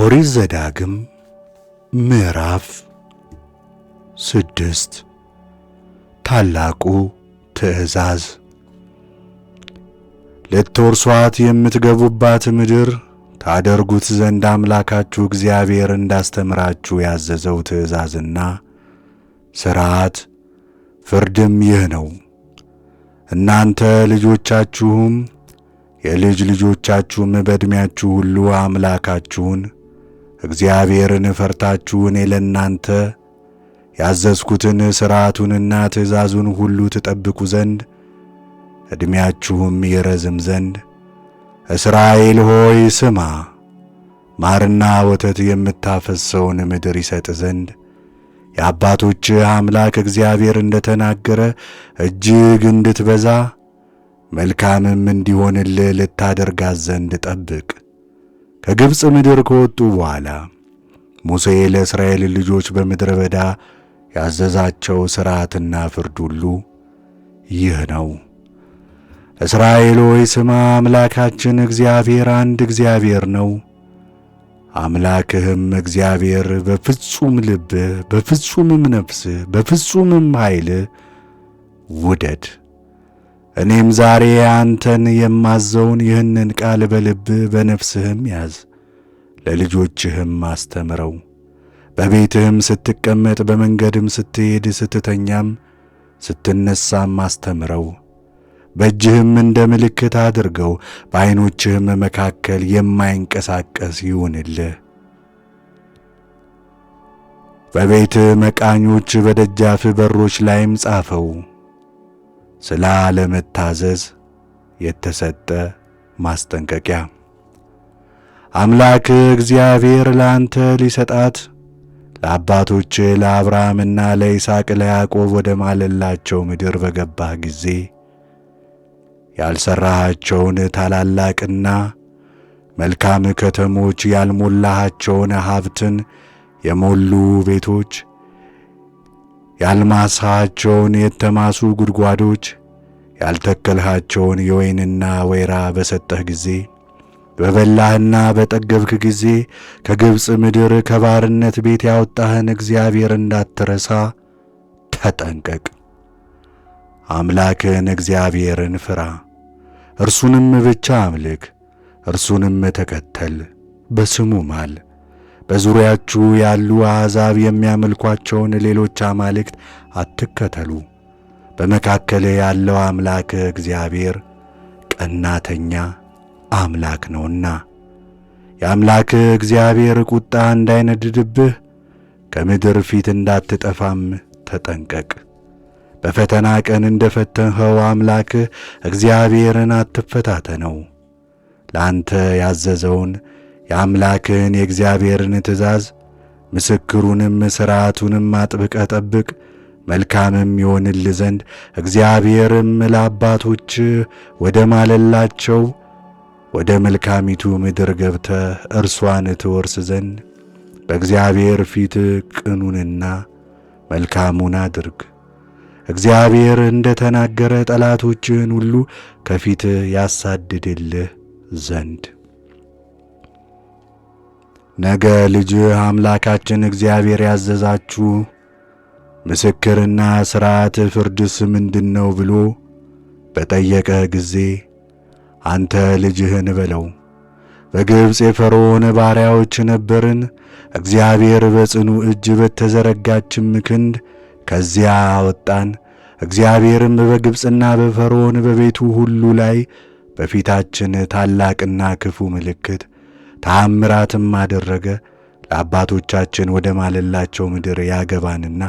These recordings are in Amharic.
ኦሪት ዘዳግም ምዕራፍ 6 ታላቁ ትእዛዝ። ልትወርሷት የምትገቡባት ምድር ታደርጉት ዘንድ አምላካችሁ እግዚአብሔር እንዳስተምራችሁ ያዘዘው ትእዛዝና ሥርዓት ፍርድም ይህ ነው። እናንተ ልጆቻችሁም የልጅ ልጆቻችሁም በዕድሜያችሁ ሁሉ አምላካችሁን እግዚአብሔርን ፈርታችሁ እኔ ለእናንተ ያዘዝኩትን ሥርዓቱንና ትእዛዙን ሁሉ ትጠብቁ ዘንድ ዕድሜያችሁም ይረዝም ዘንድ እስራኤል ሆይ ስማ፣ ማርና ወተት የምታፈስሰውን ምድር ይሰጥ ዘንድ የአባቶችህ አምላክ እግዚአብሔር እንደ ተናገረ እጅግ እንድትበዛ መልካምም እንዲሆንልህ ልታደርጋት ዘንድ ጠብቅ። ከግብፅ ምድር ከወጡ በኋላ ሙሴ ለእስራኤል ልጆች በምድረ በዳ ያዘዛቸው ሥርዓትና ፍርድ ሁሉ ይህ ነው። እስራኤል ሆይ ስማ፣ አምላካችን እግዚአብሔር አንድ እግዚአብሔር ነው። አምላክህም እግዚአብሔር በፍጹም ልብህ፣ በፍጹምም ነፍስህ፣ በፍጹምም ኃይልህ ውደድ። እኔም ዛሬ አንተን የማዘውን ይህንን ቃል በልብህ በነፍስህም ያዝ፣ ለልጆችህም አስተምረው። በቤትህም ስትቀመጥ፣ በመንገድም ስትሄድ፣ ስትተኛም ስትነሳም አስተምረው። በእጅህም እንደ ምልክት አድርገው፣ በዐይኖችህም መካከል የማይንቀሳቀስ ይሁንልህ። በቤትህ መቃኞች በደጃፍ በሮች ላይም ጻፈው። ስለ አለመታዘዝ የተሰጠ ማስጠንቀቂያ። አምላክ እግዚአብሔር ለአንተ ሊሰጣት ለአባቶች ለአብርሃምና ለይስሐቅ ለያዕቆብ ወደ ማለላቸው ምድር በገባህ ጊዜ ያልሠራሃቸውን ታላላቅና መልካም ከተሞች፣ ያልሞላሃቸውን ሀብትን የሞሉ ቤቶች፣ ያልማስሃቸውን የተማሱ ጉድጓዶች፣ ያልተከልሃቸውን የወይንና ወይራ በሰጠህ ጊዜ፣ በበላህና በጠገብክ ጊዜ፣ ከግብፅ ምድር ከባርነት ቤት ያወጣህን እግዚአብሔር እንዳትረሳ ተጠንቀቅ። አምላክህን እግዚአብሔርን ፍራ፣ እርሱንም ብቻ አምልክ፣ እርሱንም ተከተል፣ በስሙ ማል። በዙሪያችሁ ያሉ አሕዛብ የሚያመልኳቸውን ሌሎች አማልክት አትከተሉ። በመካከልህ ያለው አምላክህ እግዚአብሔር ቀናተኛ አምላክ ነውና የአምላክህ እግዚአብሔር ቁጣ እንዳይነድድብህ ከምድር ፊት እንዳትጠፋም ተጠንቀቅ። በፈተና ቀን እንደ ፈተንኸው አምላክህ እግዚአብሔርን አትፈታተነው። ለአንተ ያዘዘውን የአምላክህን የእግዚአብሔርን ትእዛዝ ምስክሩንም ሥርዓቱንም አጥብቀህ ጠብቅ። መልካምም ይሆንልህ ዘንድ እግዚአብሔርም ለአባቶች ወደ ማለላቸው ወደ መልካሚቱ ምድር ገብተህ እርሷን ትወርስ ዘንድ በእግዚአብሔር ፊት ቅኑንና መልካሙን አድርግ። እግዚአብሔር እንደ ተናገረ ጠላቶችህን ሁሉ ከፊትህ ያሳድድልህ ዘንድ። ነገ ልጅህ አምላካችን እግዚአብሔር ያዘዛችሁ ምስክርና ሥርዓት ፍርድስ ምንድነው ብሎ በጠየቀህ ጊዜ አንተ ልጅህን በለው፣ በግብፅ የፈርዖን ባሪያዎች ነበርን። እግዚአብሔር በጽኑ እጅ በተዘረጋችም ክንድ ከዚያ አወጣን። እግዚአብሔርም በግብፅና በፈርዖን በቤቱ ሁሉ ላይ በፊታችን ታላቅና ክፉ ምልክት ተአምራትም አደረገ። ለአባቶቻችን ወደ ማለላቸው ምድር ያገባንና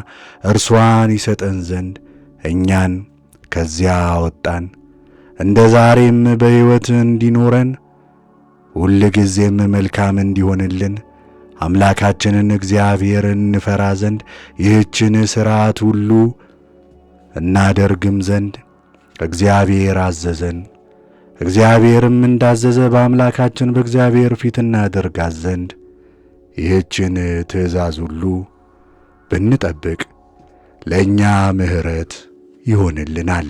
እርሷን ይሰጠን ዘንድ እኛን ከዚያ አወጣን። እንደ ዛሬም በሕይወት እንዲኖረን ሁል ጊዜም መልካም እንዲሆንልን አምላካችንን እግዚአብሔርን እንፈራ ዘንድ ይህችን ሥርዓት ሁሉ እናደርግም ዘንድ እግዚአብሔር አዘዘን። እግዚአብሔርም እንዳዘዘ በአምላካችን በእግዚአብሔር ፊት እናደርጋት ዘንድ ይህችን ትእዛዝ ሁሉ ብንጠብቅ ለእኛ ምሕረት ይሆንልናል።